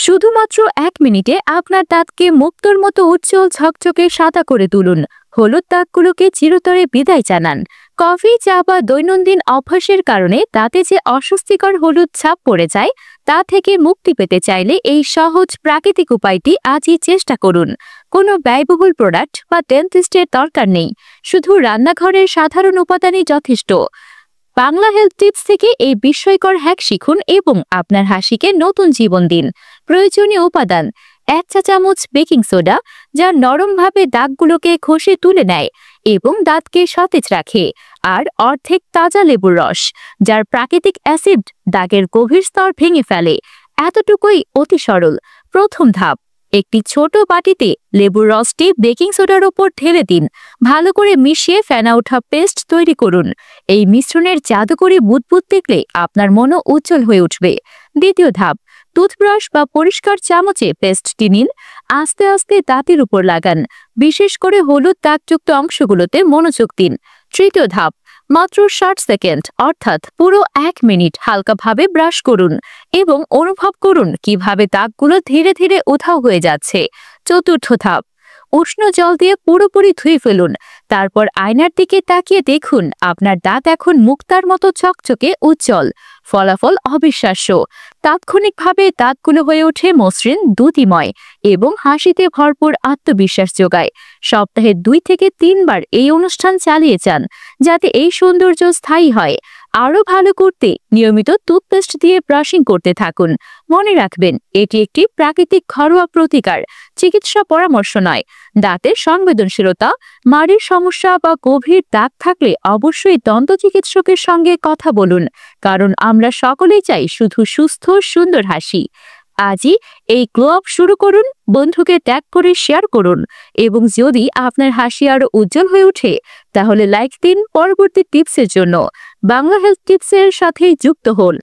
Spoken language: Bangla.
শুধুমাত্র ১ মিনিটে আপনার দাঁতকে মুক্তোর মতো উজ্জ্বল ঝকঝকে সাদা করে তুলুন। হলুদ দাগগুলোকে চিরতরে বিদায় জানান। কফি, চা বা দৈনন্দিন অভ্যাসের কারণে দাঁতে যে অস্বস্তিকর হলুদ ছাপ পড়ে যায়, তা থেকে মুক্তি পেতে চাইলে এই সহজ প্রাকৃতিক উপায়টি আজই চেষ্টা করুন। কোনো ব্যয়বহুল প্রোডাক্ট বা ডেন্টিস্টের দরকার নেই, শুধু রান্নাঘরের সাধারণ উপাদানই যথেষ্ট। বাংলা হেলথ টিপস থেকে এই বিস্ময়কর হ্যাক শিখুন এবং আপনার হাসিকে নতুন জীবন দিন। প্রয়োজনীয় উপাদান: ১ চা চামচ বেকিং সোডা, যা নরমভাবে দাগগুলোকে ঘষে তুলে নেয় এবং দাঁতকে সতেজ রাখে, আর অর্ধেক তাজা লেবুর রস, যার প্রাকৃতিক অ্যাসিড দাগের গভীর স্তর ভেঙে ফেলে। এতটুকুই অতি সরল। প্রথম ধাপ: একটি ছোট বাটিতে লেবুর রসটি বেকিং সোডার উপর ঢেলে দিন। ভালো করে মিশিয়ে ফেনা ওঠা পেস্ট তৈরি করুন। এই মিশ্রণের জাদুকরি বুদবুদ দেখলে আপনার মনও উজ্জ্বল হয়ে উঠবে। দ্বিতীয় ধাপ: টুথব্রাশ বা পরিষ্কার চামচে পেস্টটি নিন। আস্তে আস্তে দাঁতের উপর লাগান, বিশেষ করে হলুদ দাগযুক্ত অংশগুলোতে মনোযোগ দিন। তৃতীয় ধাপ: মাত্র ৬০ সেকেন্ড অর্থাৎ পুরো ১ মিনিট হালকাভাবে ব্রাশ করুন এবং অনুভব করুন কিভাবে দাগগুলো ধীরে ধীরে উধাও হয়ে যাচ্ছে। চতুর্থ ধাপ: উষ্ণ জল দিয়ে পুরোপুরি ধুয়ে ফেলুন। তারপর আয়নার দিকে তাকিয়ে দেখুন আপনার দাঁত এখন মুক্তার মতো চকচকে উজ্জ্বল। ফলাফল অবিশ্বাস্য। তাৎক্ষণিকভাবে দাঁতগুলো হয়ে ওঠে মসৃণ, দ্যুতিময় এবং হাসিতে ভরপুর আত্মবিশ্বাস যোগায়। সপ্তাহে ২ থেকে ৩ বার এই অনুষ্ঠান চালিয়ে যান, যাতে এই সৌন্দর্য স্থায়ী হয়। আরও ভালো করতে নিয়মিত টুথপেস্ট দিয়ে ব্রাশিং করতে থাকুন। মনে রাখবেন, এটি একটি প্রাকৃতিক ঘরোয়া প্রতিকার, চিকিৎসা পরামর্শ নয়। দাঁতের সংবেদনশীলতা, মাড়ির সমস্যা বা গভীর দাগ থাকলে অবশ্যই দন্ত চিকিৎসকের সঙ্গে কথা বলুন, কারণ আমরা সকলেই চাই শুধু সুস্থ, সুন্দর হাসি। আজই এই গ্লো আপ শুরু করুন, বন্ধুকে ট্যাগ করে শেয়ার করুন এবং যদি আপনার হাসি আরো উজ্জ্বল হয়ে ওঠে, তাহলে লাইক দিন। পরবর্তী টিপসের জন্য বাংলা হেলথ টিপসের সাথে যুক্ত হন।